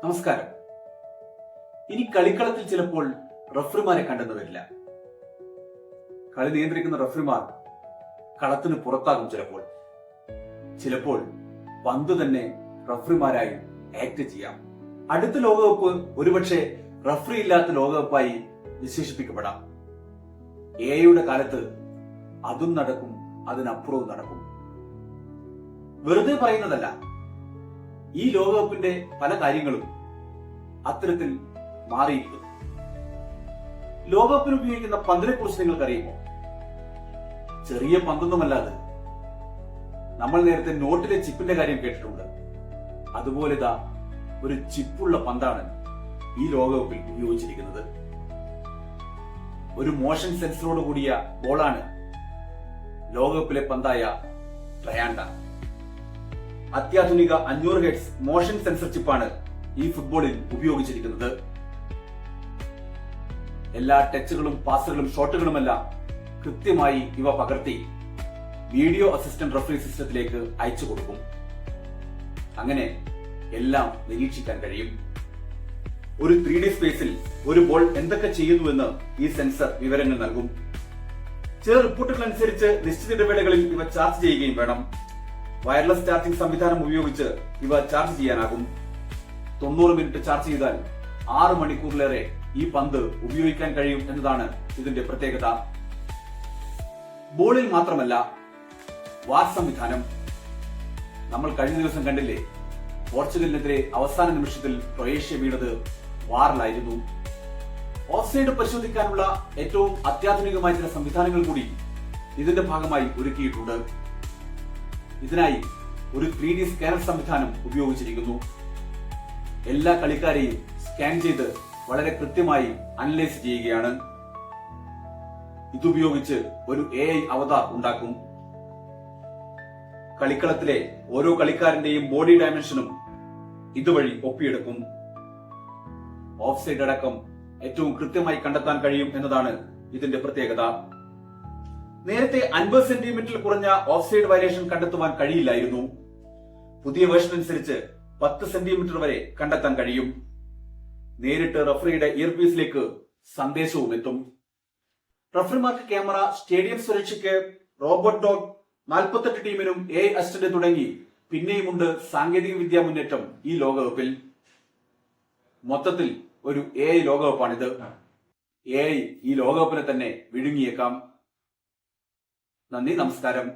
നമസ്കാരം. ഇനി കളിക്കളത്തിൽ ചിലപ്പോൾ റഫറിമാരെ കണ്ടെന്ന് വരില്ല. കളി നിയന്ത്രിക്കുന്ന റഫറിമാർ കളത്തിന് പുറത്താകും. ചിലപ്പോൾ പന്ത് തന്നെ റഫറിമാരായി ആക്ട് ചെയ്യാം. അടുത്ത ലോകകപ്പ് ഒരുപക്ഷെ റഫറി ഇല്ലാത്ത ലോകകപ്പായി വിശേഷിപ്പിക്കപ്പെടാം. എയുടെ കാലത്ത് അതും നടക്കും, അതിനപ്പുറവും നടക്കും. വെറുതെ പറയുന്നതല്ല. ഈ ലോകകപ്പിന്റെ പല കാര്യങ്ങളും അത്തരത്തിൽ മാറിയിരിക്കുന്നു. ലോകകപ്പിന് ഉപയോഗിക്കുന്ന പന്തിനെ കുറിച്ച് നിങ്ങൾക്കറിയുമോ? ചെറിയ പന്തൊന്നുമല്ലാതെ നമ്മൾ നേരത്തെ നോട്ടിലെ ചിപ്പിന്റെ കാര്യം കേട്ടിട്ടുണ്ട്. അതുപോലെ ഒരു ചിപ്പുള്ള പന്താണ് ഈ ലോകകപ്പിൽ ഉപയോഗിച്ചിരിക്കുന്നത്. ഒരു മോഷൻ സെൻസറോട് കൂടിയ ബോളാണ് ലോകകപ്പിലെ പന്തായ ട്രയാൻഡ. അത്യാധുനിക 500 ഹെർട്സ് മോഷൻ സെൻസർ ചിപ്പാണ് ഈ ഫുട്ബോളിൽ ഉപയോഗിച്ചിരിക്കുന്നത്. എല്ലാ ടച്ചുകളും പാസുകളും ഷോട്ടുകളുമെല്ലാം കൃത്യമായി ഇവ പകർത്തി വീഡിയോ അസിസ്റ്റന്റ് റഫറി സിസ്റ്റത്തിലേക്ക് അയച്ചു കൊടുക്കും. അങ്ങനെ എല്ലാം നിരീക്ഷിക്കാൻ കഴിയും. ഒരു 3D സ്പേസിൽ ഒരു ബോൾ എന്തൊക്കെ ചെയ്യുന്നുവെന്ന് ഈ സെൻസർ വിവരങ്ങൾ നൽകും. ചില റിപ്പോർട്ടുകൾ അനുസരിച്ച് നിശ്ചിത ഇടവേളകളിൽ ഇവ ചാർജ് ചെയ്യുകയും വേണം. വയർലെസ് ചാർജിംഗ് സംവിധാനം ഉപയോഗിച്ച് ഇവ ചാർജ് ചെയ്യാനാകും. 90 മിനിറ്റ് ചാർജ് ചെയ്താൽ 6 മണിക്കൂറിലേറെ ഈ പന്ത് ഉപയോഗിക്കാൻ കഴിയും എന്നതാണ് ഇതിന്റെ പ്രത്യേകത. ബോളിൽ മാത്രമല്ല, വാർ സംവിധാനം. നമ്മൾ കഴിഞ്ഞ ദിവസം കണ്ടില്ലേ, പോർച്ചുഗലിനെതിരെ അവസാന നിമിഷത്തിൽ ക്രൊയേഷ്യ വീണത് വാറിലായിരുന്നു. ഓഫ്സൈഡ് പരിശോധിക്കാനുള്ള ഏറ്റവും അത്യാധുനികമായ ചില സംവിധാനങ്ങൾ കൂടി ഇതിന്റെ ഭാഗമായി ഒരുക്കിയിട്ടുണ്ട്. ഇതിനായി ഒരു 3D സ്കാനർ സംവിധാനം ഉപയോഗിച്ചിരിക്കുന്നു. എല്ലാ കളിക്കാരെയും സ്കാൻ ചെയ്ത് വളരെ കൃത്യമായി അനലൈസ് ചെയ്യുകയാണ്. ഇതുപയോഗിച്ച് ഒരു AI അവതാർ ഉണ്ടാക്കും. കളിക്കളത്തിലെ ഓരോ കളിക്കാരന്റെയും ബോഡി ഡയമെൻഷനും ഇതുവഴി ഒപ്പിയെടുക്കും. ഓഫ്സൈഡ് അടക്കം ഏറ്റവും കൃത്യമായി കണ്ടെത്താൻ കഴിയും എന്നതാണ് ഇതിന്റെ പ്രത്യേകത. നേരത്തെ 50 സെന്റിമീറ്ററിൽ കുറഞ്ഞ ഓഫ്സൈഡ് വയലേഷൻ കണ്ടെത്തുവാൻ കഴിയില്ലായിരുന്നു. പുതിയ വേർഷൻ അനുസരിച്ച് 10 സെന്റിമീറ്റർ വരെ കണ്ടെത്താൻ കഴിയും. നേരിട്ട് റഫറിയുടെ ഇയർപീസിലേക്ക് സന്ദേശവും എത്തും. റഫറിമാർക്ക് ക്യാമറ, സ്റ്റേഡിയം സുരക്ഷയ്ക്ക് റോബോട്ട് ഡോഗ്, 48 ടീമിനും AI അസിസ്റ്റന്റ് തുടങ്ങി പിന്നെയുമുണ്ട് സാങ്കേതിക വിദ്യാ മുന്നേറ്റം ഈ ലോകകപ്പിൽ. മൊത്തത്തിൽ ഒരു AI ലോകകപ്പാണിത്. AI ഈ ലോകകപ്പിനെ തന്നെ വിഴുങ്ങിയേക്കാം. നന്ദി, നമസ്കാരം.